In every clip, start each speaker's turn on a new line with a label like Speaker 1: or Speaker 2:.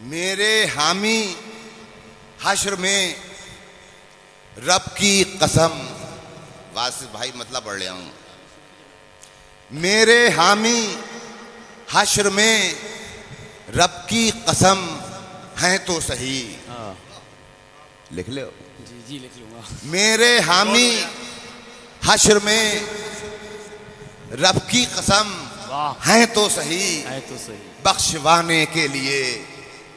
Speaker 1: मेरे हामी हश्र में रब की कसम। वासिफ भाई मतलब पढ़ लिया हूं। मेरे हामी हश्र में रब की कसम हैं तो सही। लिख लो।
Speaker 2: जी जी लिख लूंगा।
Speaker 1: मेरे हामी हश्र में रब की कसम हैं तो सही।
Speaker 2: है तो सही।
Speaker 1: बख्शवाने के लिए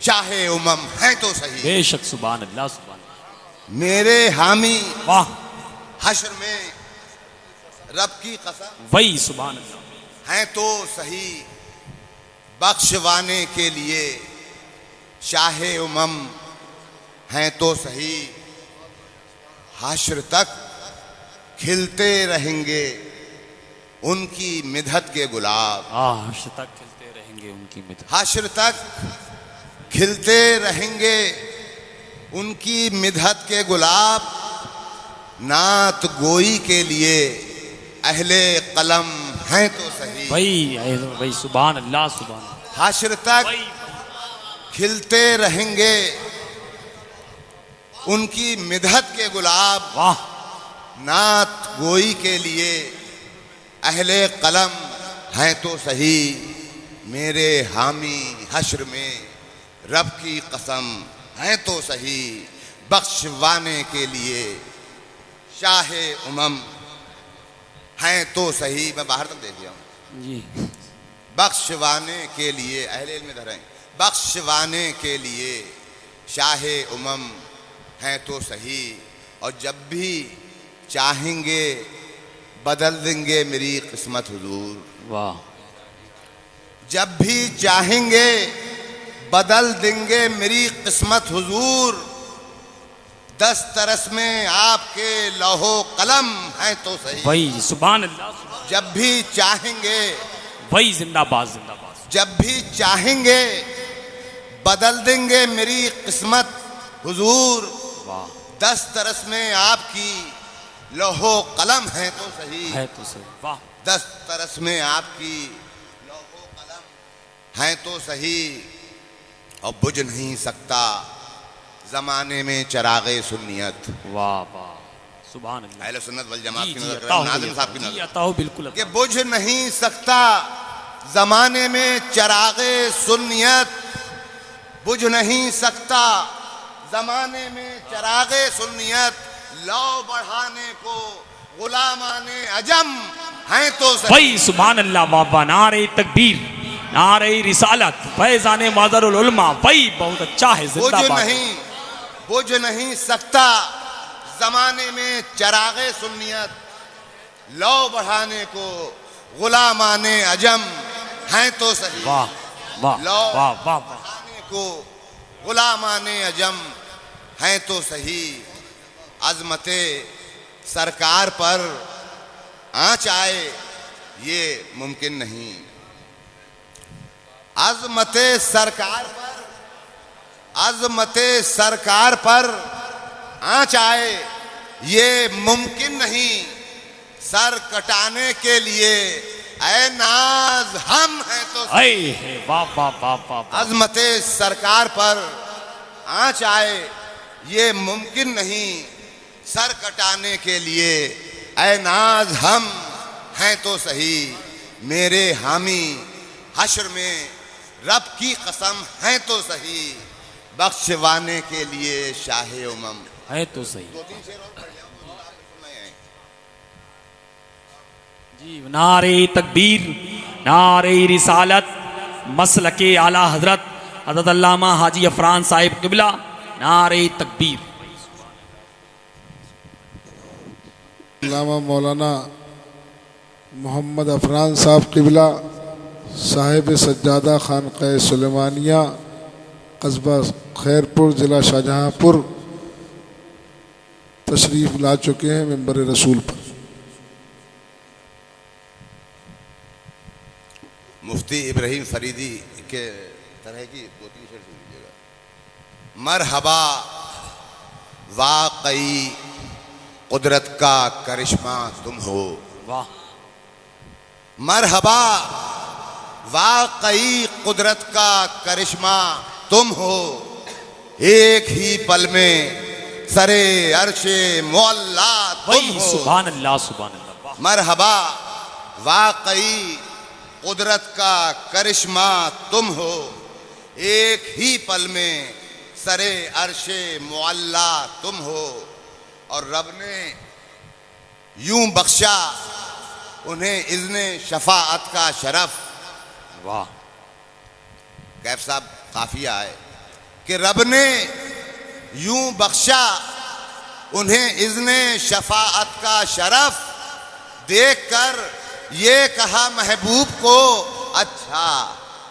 Speaker 1: चाहे उमम हैं तो सही।
Speaker 2: बेशक सुभान अल्लाह सुभान अल्लाह।
Speaker 1: मेरे हामी
Speaker 2: वाह
Speaker 1: हश्र में रब की कसम
Speaker 2: वही सुभान अल्लाह।
Speaker 1: हैं तो सही। बख्शवाने के लिए चाहे उमम हैं तो सही। हश्र तक खिलते रहेंगे उनकी मिधत के गुलाब।
Speaker 2: हश्र तक खिलते रहेंगे उनकी मिधत।
Speaker 1: हश्र तक खिलते रहेंगे उनकी मिधत के गुलाब। नात गोई के लिए अहले कलम हैं तो सही।
Speaker 2: वही सुभान अल्लाह सुभान अल्लाह।
Speaker 1: हश्र तक खिलते रहेंगे उनकी मिधत के गुलाब।
Speaker 2: वाह
Speaker 1: नात गोई के लिए अहले कलम हैं तो सही। मेरे हामी हश्र में रब की कसम हैं तो सही। बख्शवाने के लिए शाहे उमम हैं तो सही। मैं बाहर तक देख लिया हूं।
Speaker 2: जी।
Speaker 1: बख्शवाने के लिए अहले इल्म इधर हैं। बख्शवाने के लिए शाहे उमम हैं तो सही। और जब भी चाहेंगे बदल देंगे मेरी किस्मत हुजूर।
Speaker 2: वाह।
Speaker 1: जब भी चाहेंगे बदल देंगे मेरी किस्मत हुजूर। दस्तरस में आपके लौहो कलम हैं तो सही।
Speaker 2: वही सुभान अल्लाह।
Speaker 1: जब भी चाहेंगे
Speaker 2: वही जिंदाबाद जिंदाबाद।
Speaker 1: जब भी चाहेंगे बदल देंगे मेरी किस्मत हुजूर।
Speaker 2: वाह।
Speaker 1: दस्तरस में आपकी लौहो कलम है तो सही।
Speaker 2: है तो सही। वाह।
Speaker 1: दस्तरस में आपकी लौहो कलम है तो सही। और बुझ नहीं सकता जमाने में चरागे सुन्नियत।
Speaker 2: वाह वाह सुभान अल्लाह।
Speaker 1: अहले सुन्नत वल जमात की
Speaker 2: जी,
Speaker 1: नजर
Speaker 2: अता हो
Speaker 1: नाज़िम साहब की
Speaker 2: जी,
Speaker 1: नजर
Speaker 2: अता हो बिल्कुल अता
Speaker 1: कि बुझ नहीं सकता जमाने में चरागे सुन्नियत। बुझ नहीं सकता जमाने में चरागे सुन्नियत। लौ बढ़ाने को गुलामाने अजम हैं तो सही।
Speaker 2: वही सुभान अल्लाह। वाह। नारे तकबीर नारे रिसालत फैजाने माज़रुल उलमा। वही बहुत अच्छा है जिंदाबाद।
Speaker 1: बुझ नहीं सकता जमाने में चरागे सुन्नियत। लौ बढ़ाने को गुलामाने अजम हैं तो सही।
Speaker 2: वाह वाह
Speaker 1: लौ
Speaker 2: वाह वाह वाह।
Speaker 1: बढ़ाने को गुलामाने अजम हैं तो सही। अजमते सरकार पर आँच आए ये मुमकिन नहीं। अजमते सरकार पर आँच आए ये मुमकिन नहीं। सर कटाने के लिए ऐ नाज हम हैं तो
Speaker 2: सही। वाह वाह वाह वाह।
Speaker 1: अजमते सरकार पर आँच आए ये मुमकिन नहीं। सर कटाने के लिए ऐ नाज हम हैं तो सही। मेरे हामी हश्र में रब की कसम हैं तो सही। बख्शवाने के लिए शाहे उमम
Speaker 2: है तो सही। जी। नारे तकबीर नारे रिसालत मसलके आला हजरत हज़रत अल्लामा हाजी अफरान साहिब किबला। नारे तकबीर।
Speaker 3: अल्लामा मौलाना मोहम्मद अफरान साहब किबला साहिब सज्जादा खानक़ाह सुलेमानिया कस्बा खैरपुर ज़िला शाहजहाँपुर तशरीफ़ ला चुके हैं मिंबर रसूल पर।
Speaker 1: मुफ्ती इब्राहिम फरीदी के तरह की दो तीन शेर सुन लीजिएगा। मरहबा वाकई कुदरत का करिश्मा तुम हो।
Speaker 2: वाह।
Speaker 1: मरहबा वाकई कुदरत का करिश्मा तुम हो, एक ही पल में सरे अर्शे मुअल्ला तुम
Speaker 2: वही
Speaker 1: हो।
Speaker 2: सुभान अल्लाह सुभान अल्लाह। वाह
Speaker 1: मरहबा वाकई कुदरत का करिश्मा तुम हो, एक ही पल में सरे अर्शे मुअल्ला तुम हो। और रब ने यूं बख्शा उन्हें इज़्ने शफाअत का शरफ।
Speaker 2: वाह
Speaker 1: कैफ साहब काफिया है कि रब ने यूं बख्शा उन्हें इज़्ने शफाअत का शरफ, देखकर ये कहा महबूब को अच्छा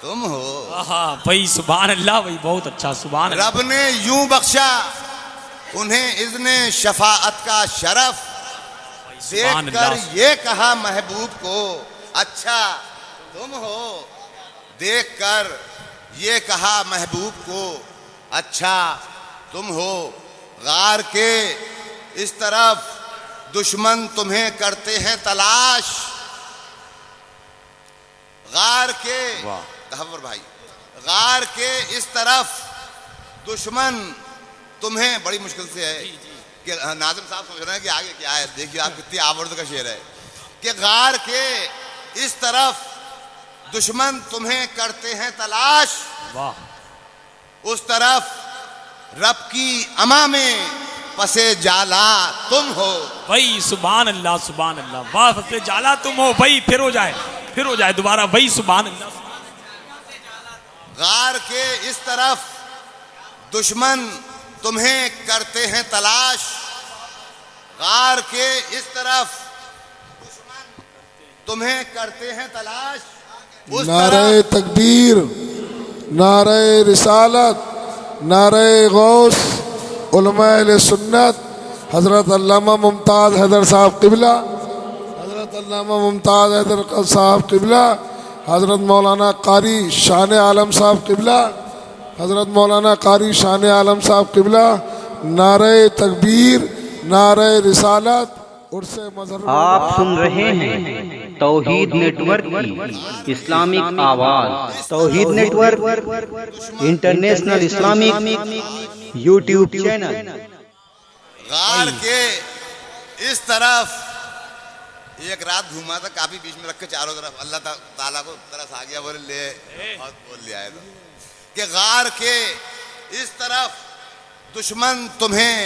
Speaker 1: तुम हो।
Speaker 2: भाई सुभान अल्लाह, भाई बहुत अच्छा सुभान अल्लाह।
Speaker 1: रब ने यूं बख्शा उन्हें इज़्ने शफाअत का शरफ,
Speaker 2: सुभान
Speaker 1: देखकर
Speaker 2: अल्लाह।
Speaker 1: ये कहा महबूब को अच्छा तुम हो। देखकर ये कहा महबूब को अच्छा तुम हो। गार के इस तरफ दुश्मन तुम्हें करते हैं तलाश, गार के तहव्वुर भाई, गार के इस तरफ दुश्मन तुम्हें, बड़ी मुश्किल से है कि नाज़िम साहब समझ रहे हैं कि आगे क्या है। देखिए आप कितनी आवर्द का शेर है कि गार के इस तरफ दुश्मन तुम्हें करते हैं तलाश,
Speaker 2: वाह
Speaker 1: उस तरफ रब की अमा में पसे जाला तुम हो।
Speaker 2: भाई सुभान अल्लाह सुभान अल्लाह। वाह फसे जाला तुम हो। भाई फिर हो जाए दोबारा। भाई सुभान अल्लाह।
Speaker 1: गार के इस तरफ दुश्मन तुम्हें करते हैं तलाश, गार के इस तरफ दुश्मन तुम्हें करते हैं तलाश, उस
Speaker 3: नारे
Speaker 1: तरफ
Speaker 3: तकबीर, नारे रिसालत, नारे गौस, उलमा अहले सुन्नत हज़रत अल्लामा मुमताज़ हैदर साहब क़िबला, हज़रत अल्लामा मुमताज़ हैदर साहब क़िबला, हज़रत मौलाना कारी शान आलम साहब क़िबला, हज़रत मौलाना कारी शान आलम साहब क़िबला, नारे तकबीर, नारे रिसालत। उर्से मज़हर
Speaker 4: आप सुन रहे हैं तौहीद नेटवर्क की इस्लामिक आवाज़। Tauheed network international Islamic YouTube channel.
Speaker 1: गार के इस तरफ एक रात घूमा था, काफी बीच में रख के चारों तरफ अल्लाह ताला को तरस आ गया, बोले ले बहुत बोल लिया है तो कि गार के इस तरफ दुश्मन तुम्हें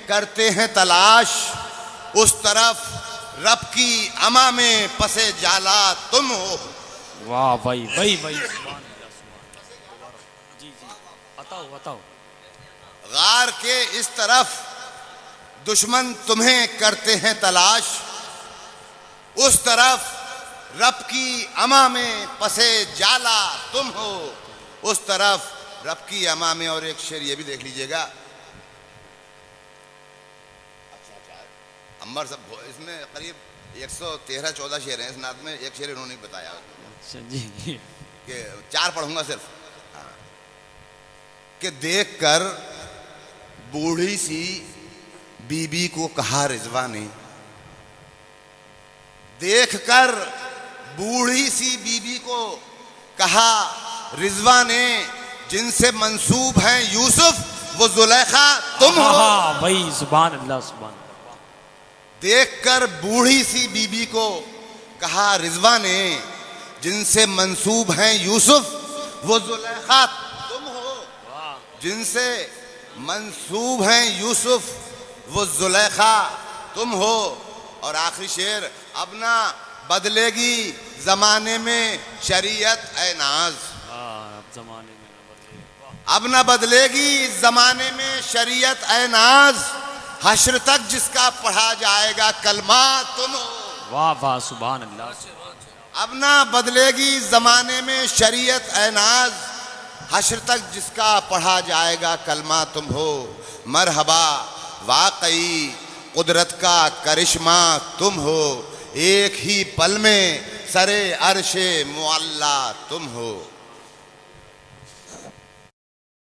Speaker 1: करते हैं तलाश, उस तरफ रब की अमा में पसे जाला तुम हो।
Speaker 2: वाह भाई भाई भाई सुभान अल्लाह सुभान अल्लाह। जी बताओ।
Speaker 1: गार के इस तरफ दुश्मन तुम्हें करते हैं तलाश, उस तरफ रब की अमा में पसे जाला तुम हो, उस तरफ रब की अमा में। और एक शेर ये भी देख लीजिएगा, अम्बर सब इसमें करीब 113-14 शेर हैं इस नात में, एक शेर इन्होंने बताया
Speaker 2: जी
Speaker 1: कि 4 पढ़ूंगा सिर्फ। कि देखकर बूढ़ी सी बीबी को कहा रिजवा ने, देखकर बूढ़ी सी बीबी को कहा रिजवा ने, जिनसे मंसूब हैं यूसुफ वो जुलेखा तुम हो।
Speaker 2: भाई सुभान अल्लाह सुभान।
Speaker 1: देखकर बूढ़ी सी बीबी को कहा रिजवा ने, जिनसे मंसूब हैं यूसुफ वो जुलेखा तुम हो, जिनसे मंसूब हैं यूसुफ वो जुलेखा तुम हो। और आखिरी शेर, अब ना बदलेगी जमाने में शरीयत ए नाज, अब ना बदलेगी जमाने में शरीयत ए नाज, हश्र तक जिसका पढ़ा जाएगा कलमा तुम हो।
Speaker 2: वाह सुभान अल्लाह।
Speaker 1: अब ना बदलेगी जमाने में शरीयत ए नाज, हश्र तक जिसका पढ़ा जाएगा कलमा तुम हो। मरहबा वाकई कुदरत का करिश्मा तुम हो, एक ही पल में सरे अर्शे मुअल्ला तुम हो।